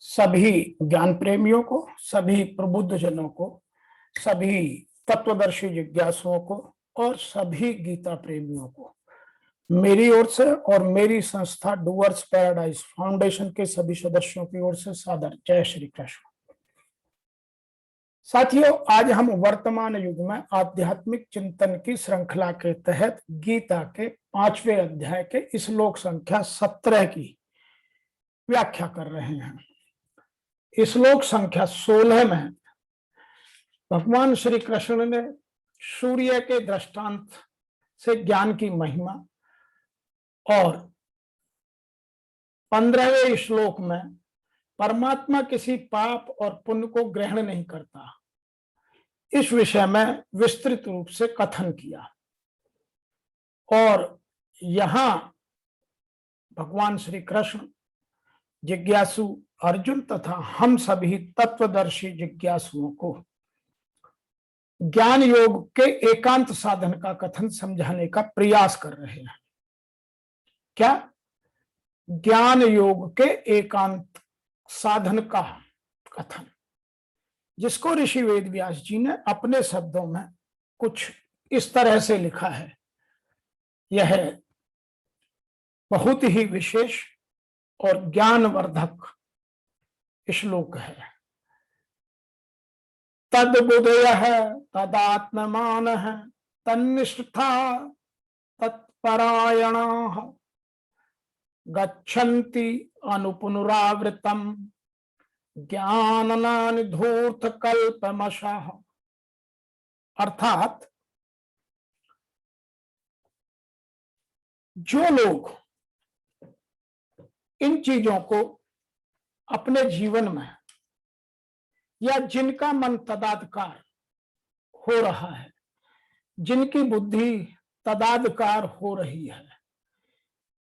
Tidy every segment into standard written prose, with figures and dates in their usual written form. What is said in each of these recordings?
सभी ज्ञान प्रेमियों को, सभी प्रबुद्ध जनों को, सभी तत्वदर्शी जिज्ञासुओं को और सभी गीता प्रेमियों को मेरी ओर से और मेरी संस्था डूअर्स पैराडाइज फाउंडेशन के सभी सदस्यों की ओर से सादर जय श्री कृष्ण। साथियों, आज हम वर्तमान युग में आध्यात्मिक चिंतन की श्रृंखला के तहत गीता के 5वें अध्याय के श्लोक संख्या 17 की व्याख्या कर रहे हैं। श्लोक संख्या 16 में भगवान श्री कृष्ण ने सूर्य के दृष्टांत से ज्ञान की महिमा और 15वें श्लोक में परमात्मा किसी पाप और पुण्य को ग्रहण नहीं करता, इस विषय में विस्तृत रूप से कथन किया। और यहां भगवान श्री कृष्ण जिज्ञासु अर्जुन तथा हम सभी तत्वदर्शी जिज्ञासुओं को ज्ञान योग के एकांत साधन का कथन समझाने का प्रयास कर रहे हैं। क्या? ज्ञान योग के एकांत साधन का कथन, जिसको ऋषि वेद व्यास जी ने अपने शब्दों में कुछ इस तरह से लिखा है। यह बहुत ही विशेष और ज्ञानवर्धक श्लोक है। तद्बुद्धयः तदात्ममानः तन्निष्ठा तत्परायणाः गच्छन्ति अनुपुनरावृतम् ज्ञानानि धूर्तकल्पमशः। अर्थात जो लोग इन चीजों को अपने जीवन में या जिनका मन तदादकार हो रहा है, जिनकी बुद्धि तदादकार हो रही है,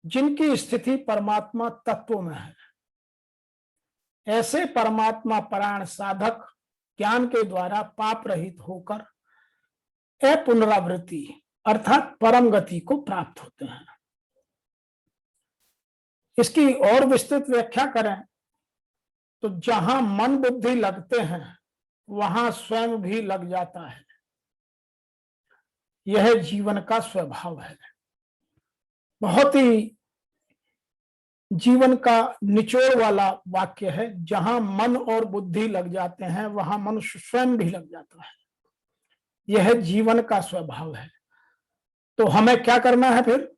जिनकी स्थिति परमात्मा तत्व में है, ऐसे परमात्मा परायण साधक ज्ञान के द्वारा पाप रहित होकर अपुनरावृत्ति अर्थात परम गति को प्राप्त होते हैं। इसकी और विस्तृत व्याख्या करें तो जहां मन बुद्धि लगते हैं वहां स्वयं भी लग जाता है। यह जीवन का स्वभाव है। बहुत ही जीवन का निचोड़ वाला वाक्य है। जहां मन और बुद्धि लग जाते हैं वहां मनुष्य स्वयं भी लग जाता है। यह जीवन का स्वभाव है। तो हमें क्या करना है फिर?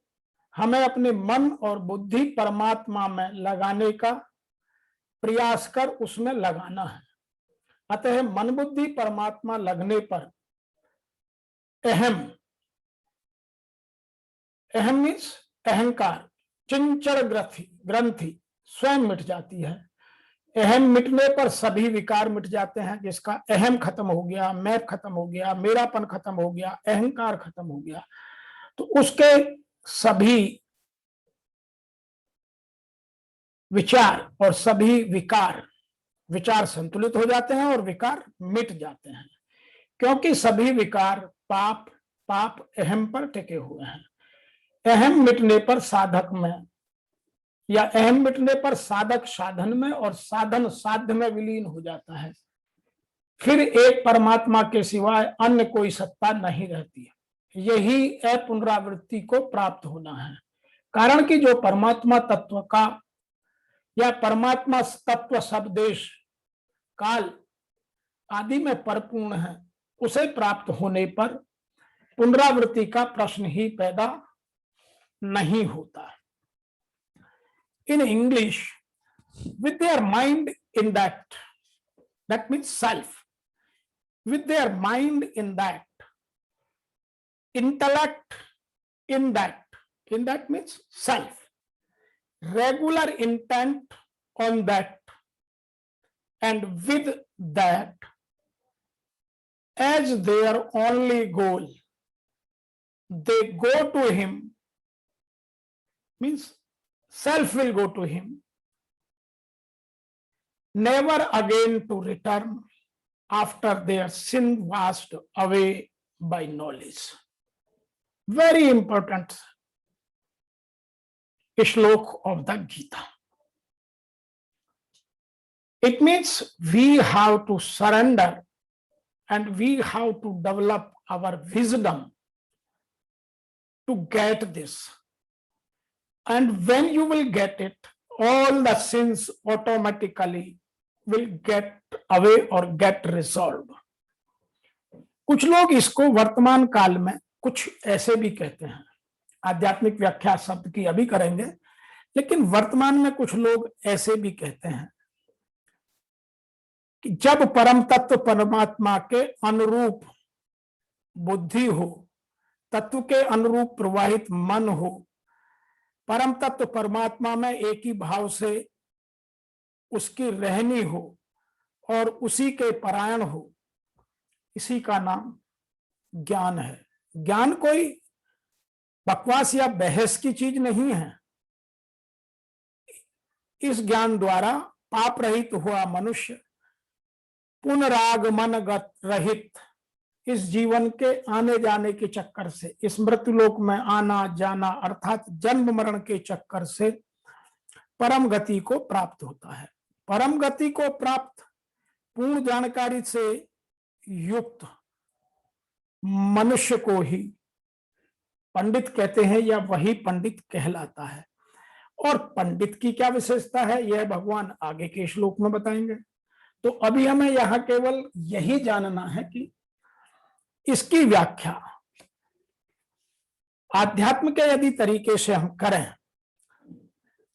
हमें अपने मन और बुद्धि परमात्मा में लगाने का प्रयास कर उसमें लगाना है। अतः मन बुद्धि परमात्मा लगने पर अहम मीन्स अहंकार, चिंचड़ ग्रंथि स्वयं मिट जाती है। अहम मिटने पर सभी विकार मिट जाते हैं। जिसका अहम खत्म हो गया, मैं खत्म हो गया, मेरापन खत्म हो गया, अहंकार खत्म हो गया, तो उसके सभी विचार और सभी विचार संतुलित हो जाते हैं और विकार मिट जाते हैं। क्योंकि सभी विकार पाप अहम पर टिके हुए हैं। अहम मिटने पर साधक में या अहम मिटने पर साधक साधन में और साधन साध्य में विलीन हो जाता है। फिर एक परमात्मा के सिवाय अन्य कोई सत्ता नहीं रहती है। यही अपुनरावृत्ति को प्राप्त होना है। कारण कि जो परमात्मा तत्व का या परमात्मा तत्व सब देश काल आदि में परिपूर्ण है, उसे प्राप्त होने पर पुनरावृत्ति का प्रश्न ही पैदा नहीं होता। In English, with their mind in that means self, with their mind in that, intellect in that means self, regular intent on that, and with that as their only goal, they go to him, means self will go to him, never again to return after their sin washed away by knowledge. Very important श्लोक of the Gita. It means we have to surrender and we have to develop our wisdom to get this. And when you will get it, all the sins automatically will get away or get resolved. कुछ लोग इसको वर्तमान काल में कुछ ऐसे भी कहते हैं, आध्यात्मिक व्याख्या शब्द की अभी करेंगे, लेकिन वर्तमान में कुछ लोग ऐसे भी कहते हैं कि जब परम तत्व परमात्मा के अनुरूप बुद्धि हो, तत्व के अनुरूप प्रवाहित मन हो, परम तत्व परमात्मा में एक ही भाव से उसकी रहनी हो और उसी के परायण हो, इसी का नाम ज्ञान है। ज्ञान कोई बकवास या बहस की चीज नहीं है। इस ज्ञान द्वारा पाप रहित हुआ मनुष्य पुनरागमन रहित इस जीवन के आने जाने के चक्कर से, इस मृत्युलोक में आना जाना अर्थात जन्म मरण के चक्कर से परम गति को प्राप्त होता है। परम गति को प्राप्त पूर्ण जानकारी से युक्त मनुष्य को ही पंडित कहते हैं या वही पंडित कहलाता है। और पंडित की क्या विशेषता है यह भगवान आगे के श्लोक में बताएंगे। तो अभी हमें यहां केवल यही जानना है कि इसकी व्याख्या आध्यात्म के यदि तरीके से हम करें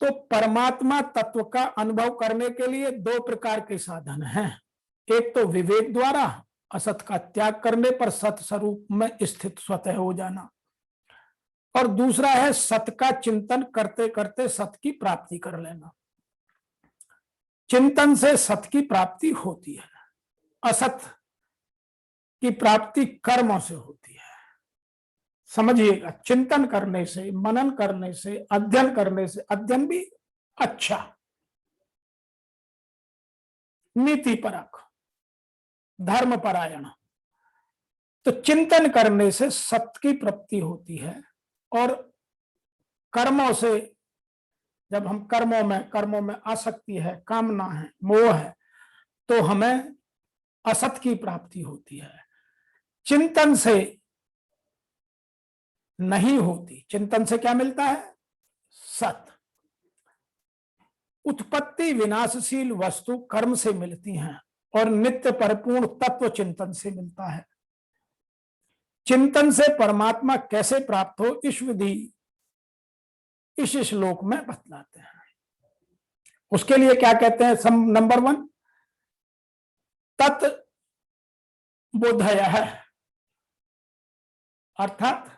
तो परमात्मा तत्व का अनुभव करने के लिए दो प्रकार के साधन हैं। एक तो विवेक द्वारा असत का त्याग करने पर सत स्वरूप में स्थित स्वतः हो जाना, और दूसरा है सत का चिंतन करते करते सत की प्राप्ति कर लेना। चिंतन से सत की प्राप्ति होती है, असत की प्राप्ति कर्मों से होती है। समझिएगा, चिंतन करने से, मनन करने से, अध्ययन करने से, अध्ययन भी अच्छा नीति परक धर्म परायण, तो चिंतन करने से सत्य की प्राप्ति होती है। और कर्मों से, जब हम कर्मों में आसक्ति है, कामना है, मोह है, तो हमें असत की प्राप्ति होती है। चिंतन से नहीं होती। चिंतन से क्या मिलता है? सत। उत्पत्ति विनाशशील वस्तु कर्म से मिलती हैं और नित्य परिपूर्ण तत्व चिंतन से मिलता है। चिंतन से परमात्मा कैसे प्राप्त हो इस विधि इस श्लोक में बतलाते हैं। उसके लिए क्या कहते हैं? नंबर 1 तत् बोधयः, अर्थात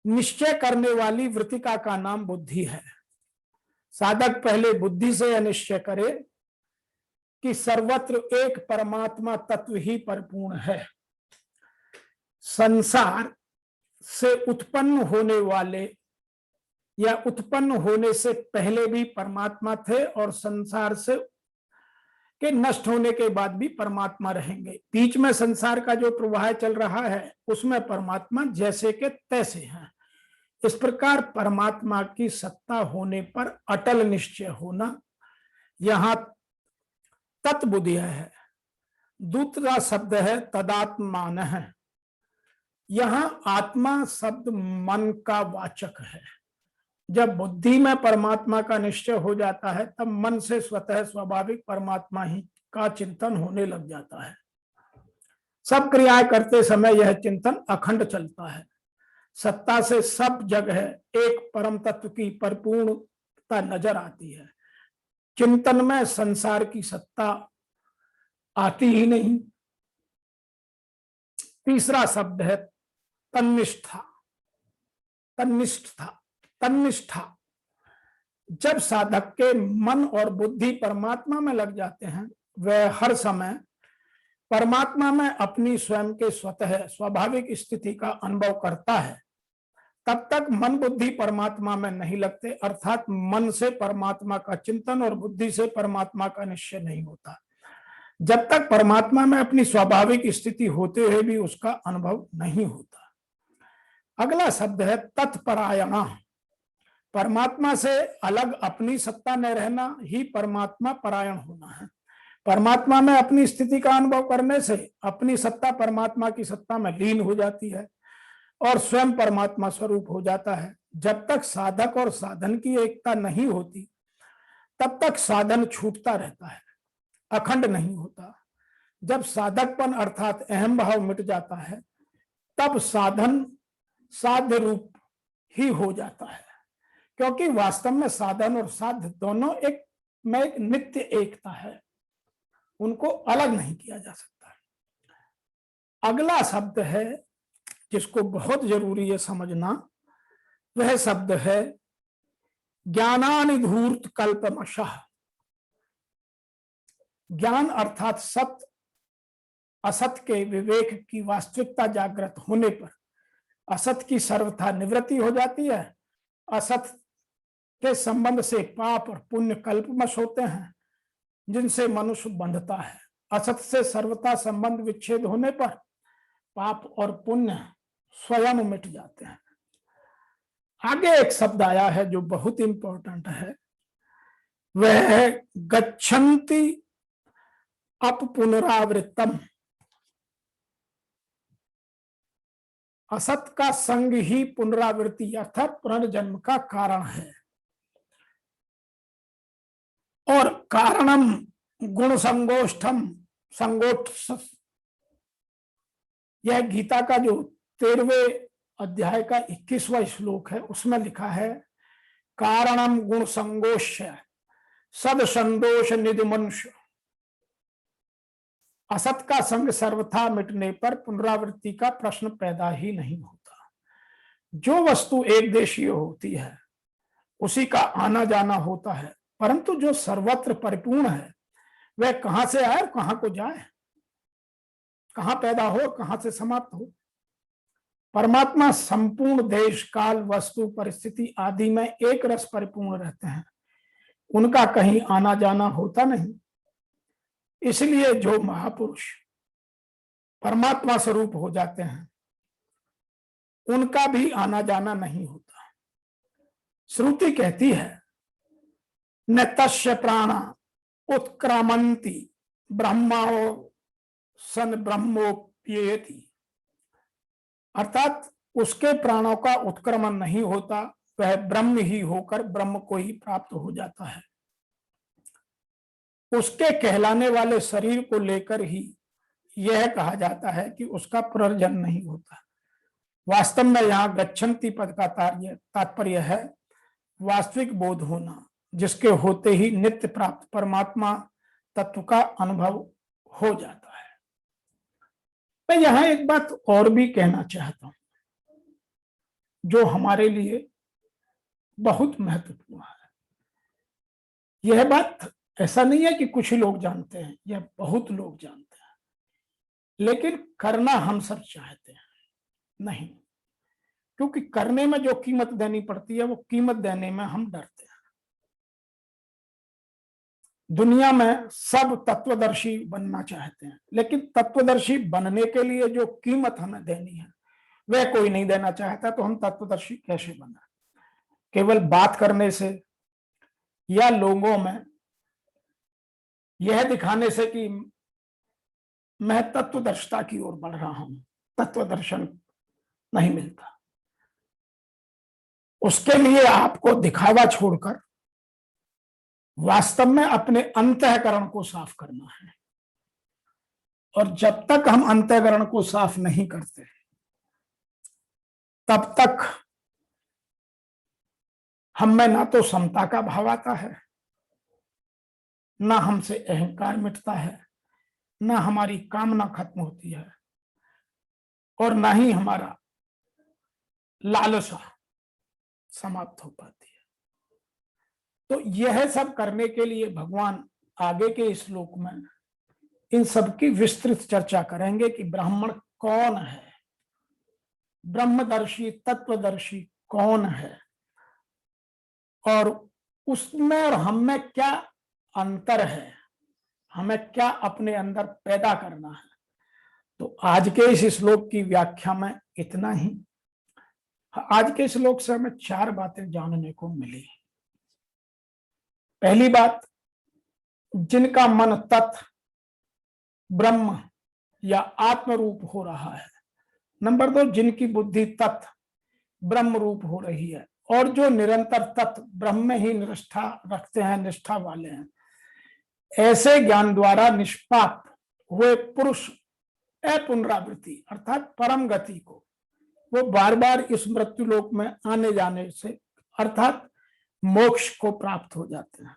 निश्चय करने वाली वृत्तिका का नाम बुद्धि है। साधक पहले बुद्धि से यह निश्चय करे कि सर्वत्र एक परमात्मा तत्व ही परिपूर्ण है। संसार से उत्पन्न होने वाले या उत्पन्न होने से पहले भी परमात्मा थे और संसार से के नष्ट होने के बाद भी परमात्मा रहेंगे। बीच में संसार का जो प्रवाह चल रहा है उसमें परमात्मा जैसे के तैसे हैं। इस प्रकार परमात्मा की सत्ता होने पर अटल निश्चय होना, यहां तत्बुद्धि है। दूसरा शब्द है तदात्मान है। यहां आत्मा शब्द मन का वाचक है। जब बुद्धि में परमात्मा का निश्चय हो जाता है तब मन से स्वतः स्वाभाविक परमात्मा ही का चिंतन होने लग जाता है। सब क्रियाएं करते समय यह चिंतन अखंड चलता है। सत्ता से सब जगह एक परम तत्व की परिपूर्णता नजर आती है। चिंतन में संसार की सत्ता आती ही नहीं। तीसरा शब्द है तन्निष्ठा। तन्निष्ठा जब साधक के मन और बुद्धि परमात्मा में लग जाते हैं, वह हर समय परमात्मा में अपनी स्वयं के स्वतः स्वाभाविक स्थिति का अनुभव करता है। तब तक मन बुद्धि परमात्मा में नहीं लगते, अर्थात मन से परमात्मा का चिंतन और बुद्धि से परमात्मा का निश्चय नहीं होता। जब तक परमात्मा में अपनी स्वाभाविक स्थिति होते हुए भी उसका अनुभव नहीं होता। अगला शब्द है तत्परायण। परमात्मा से अलग अपनी सत्ता न रहना ही परमात्मा परायण होना है। परमात्मा में अपनी स्थिति का अनुभव करने से अपनी सत्ता परमात्मा की सत्ता में लीन हो जाती है और स्वयं परमात्मा स्वरूप हो जाता है। जब तक साधक और साधन की एकता नहीं होती तब तक साधन छूटता रहता है, अखंड नहीं होता। जब साधकपन अर्थात अहम भाव मिट जाता है तब साधन साध्य रूप ही हो जाता है, क्योंकि वास्तव में साधन और साध्य दोनों एक नित्य एकता है, उनको अलग नहीं किया जा सकता। अगला शब्द है जिसको बहुत जरूरी है समझना, वह शब्द है ज्ञानानिधूर्त कल्पमशः। ज्ञान अर्थात सत्य असत के विवेक की वास्तविकता जागृत होने पर असत की सर्वथा निवृत्ति हो जाती है। असत के संबंध से पाप और पुण्य कल्पमश होते हैं जिनसे मनुष्य बंधता है। असत से सर्वथा संबंध विच्छेद होने पर पाप और पुण्य स्वयं मिट जाते हैं। आगे एक शब्द आया है जो बहुत इंपॉर्टेंट है, वह है गच्छन्ति अपपुनरावृत्तम। असत का संग ही पुनरावृत्ति अर्थात पुनर्जन्म का कारण है। और कारणम गुण संगोष्ठम संगोष्ठ, यह गीता का जो 13वें अध्याय का 21वां श्लोक है उसमें लिखा है कारणम गुण संगोष्य सद संदोष निधि मनुष्य। असत का संग सर्वथा मिटने पर पुनरावृत्ति का प्रश्न पैदा ही नहीं होता। जो वस्तु एक देशीय होती है उसी का आना जाना होता है, परंतु जो सर्वत्र परिपूर्ण है वह कहां से आए और कहां को जाए, कहां पैदा हो कहां से समाप्त हो। परमात्मा संपूर्ण देश काल वस्तु परिस्थिति आदि में एक रस परिपूर्ण रहते हैं, उनका कहीं आना जाना होता नहीं। इसलिए जो महापुरुष परमात्मा स्वरूप हो जाते हैं उनका भी आना जाना नहीं होता। श्रुति कहती है न तस्य प्राणा उत्क्रामन्ति ब्रह्माओ सन ब्रह्मोप्येति, अर्थात उसके प्राणों का उत्क्रमण नहीं होता, वह ब्रह्म ही होकर ब्रह्म को ही प्राप्त हो जाता है। उसके कहलाने वाले शरीर को लेकर ही यह कहा जाता है कि उसका पुनर्जन्म नहीं होता। वास्तव में यहाँ गच्छन्ति पद का तात्पर्य है वास्तविक बोध होना, जिसके होते ही नित्य प्राप्त परमात्मा तत्व का अनुभव हो जाता है। मैं यहां एक बात और भी कहना चाहता हूं जो हमारे लिए बहुत महत्वपूर्ण है। यह बात ऐसा नहीं है कि कुछ ही लोग जानते हैं, यह बहुत लोग जानते हैं, लेकिन करना हम सब चाहते हैं नहीं, क्योंकि करने में जो कीमत देनी पड़ती है वो कीमत देने में हम डरते हैं। दुनिया में सब तत्वदर्शी बनना चाहते हैं, लेकिन तत्वदर्शी बनने के लिए जो कीमत हमें देनी है वह कोई नहीं देना चाहता, तो हम तत्वदर्शी कैसे बना? केवल बात करने से या लोगों में यह दिखाने से कि मैं तत्वदर्शिता की ओर बढ़ रहा हूं, तत्वदर्शन नहीं मिलता। उसके लिए आपको दिखावा छोड़कर वास्तव में अपने अंतःकरण को साफ करना है। और जब तक हम अंतःकरण को साफ नहीं करते तब तक हम में ना तो समता का भाव आता है, ना हमसे अहंकार मिटता है, ना हमारी कामना खत्म होती है, और ना ही हमारा लालसा समाप्त हो पाती है। तो यह सब करने के लिए भगवान आगे के श्लोक में इन सब की विस्तृत चर्चा करेंगे कि ब्राह्मण कौन है, ब्रह्मदर्शी तत्वदर्शी कौन है, और उसमें और हम में क्या अंतर है, हमें क्या अपने अंदर पैदा करना है। तो आज के इस श्लोक की व्याख्या में इतना ही। आज के श्लोक से हमें 4 बातें जानने को मिली। पहली बात, जिनका मन तत् ब्रह्म या आत्म रूप हो रहा है। नंबर 2, जिनकी बुद्धि तत् ब्रह्म रूप हो रही है और जो निरंतर तत् ब्रह्म में ही निष्ठा रखते हैं, निष्ठा वाले हैं, ऐसे ज्ञान द्वारा निष्पाप हुए पुरुष अपुनरावृत्ति अर्थात परम गति को, वो बार बार इस मृत्यु लोक में आने जाने से अर्थात मोक्ष को प्राप्त हो जाते हैं।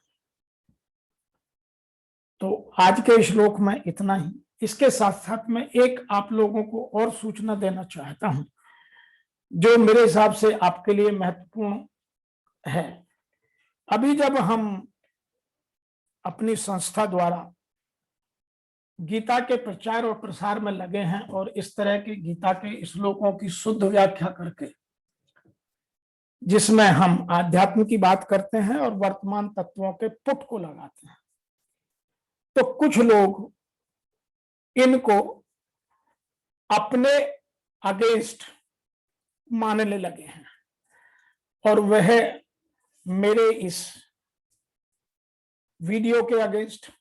तो आज के श्लोक में इतना ही। इसके साथ साथ मैं एक आप लोगों को और सूचना देना चाहता हूं जो मेरे हिसाब से आपके लिए महत्वपूर्ण है। अभी जब हम अपनी संस्था द्वारा गीता के प्रचार और प्रसार में लगे हैं और इस तरह के गीता के श्लोकों की शुद्ध व्याख्या करके, जिसमें हम आध्यात्म की बात करते हैं और वर्तमान तत्वों के पुट को लगाते हैं, तो कुछ लोग इनको अपने अगेंस्ट मानने लगे हैं और वह मेरे इस वीडियो के अगेंस्ट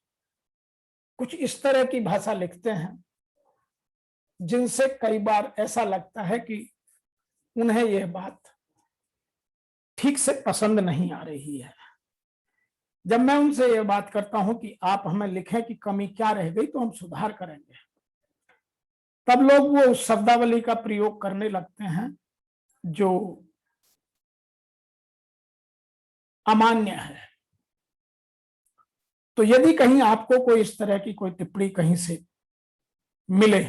कुछ इस तरह की भाषा लिखते हैं जिनसे कई बार ऐसा लगता है कि उन्हें यह बात ठीक से पसंद नहीं आ रही है। जब मैं उनसे यह बात करता हूं कि आप हमें लिखें कि कमी क्या रह गई तो हम सुधार करेंगे, तब लोग वो उस शब्दावली का प्रयोग करने लगते हैं जो अमान्य है। तो यदि कहीं आपको कोई इस तरह की कोई टिप्पणी कहीं से मिले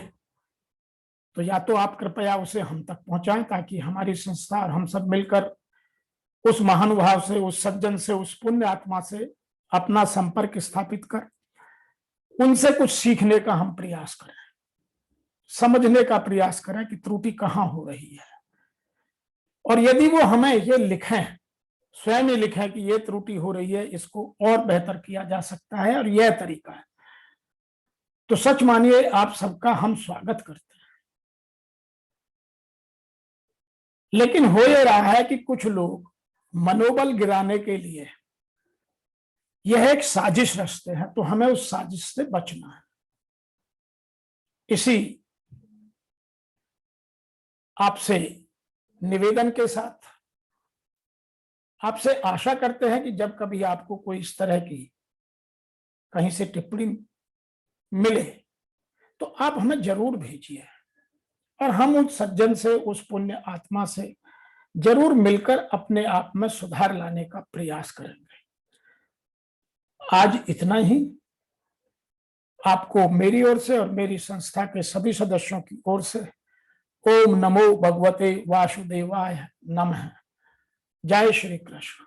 तो या तो आप कृपया उसे हम तक पहुंचाएं ताकि हमारी संस्था और हम सब मिलकर उस महानुभाव से, उस सज्जन से, उस पुण्य आत्मा से अपना संपर्क स्थापित कर उनसे कुछ सीखने का हम प्रयास करें, समझने का प्रयास करें कि त्रुटि कहां हो रही है। और यदि वो हमें ये लिखें, स्वयं ही लिखें कि ये त्रुटि हो रही है, इसको और बेहतर किया जा सकता है और यह तरीका है, तो सच मानिए आप सबका हम स्वागत करते हैं। लेकिन हो ये रहा है कि कुछ लोग मनोबल गिराने के लिए यह एक साजिश रचते हैं, तो हमें उस साजिश से बचना है। इसी आपसे निवेदन के साथ आपसे आशा करते हैं कि जब कभी आपको कोई इस तरह की कहीं से टिप्पणी मिले तो आप हमें जरूर भेजिए और हम उस सज्जन से, उस पुण्य आत्मा से जरूर मिलकर अपने आप में सुधार लाने का प्रयास करेंगे। आज इतना ही। आपको मेरी ओर से और मेरी संस्था के सभी सदस्यों की ओर से ओम नमो भगवते वासुदेवाय नमः। जय श्री कृष्ण।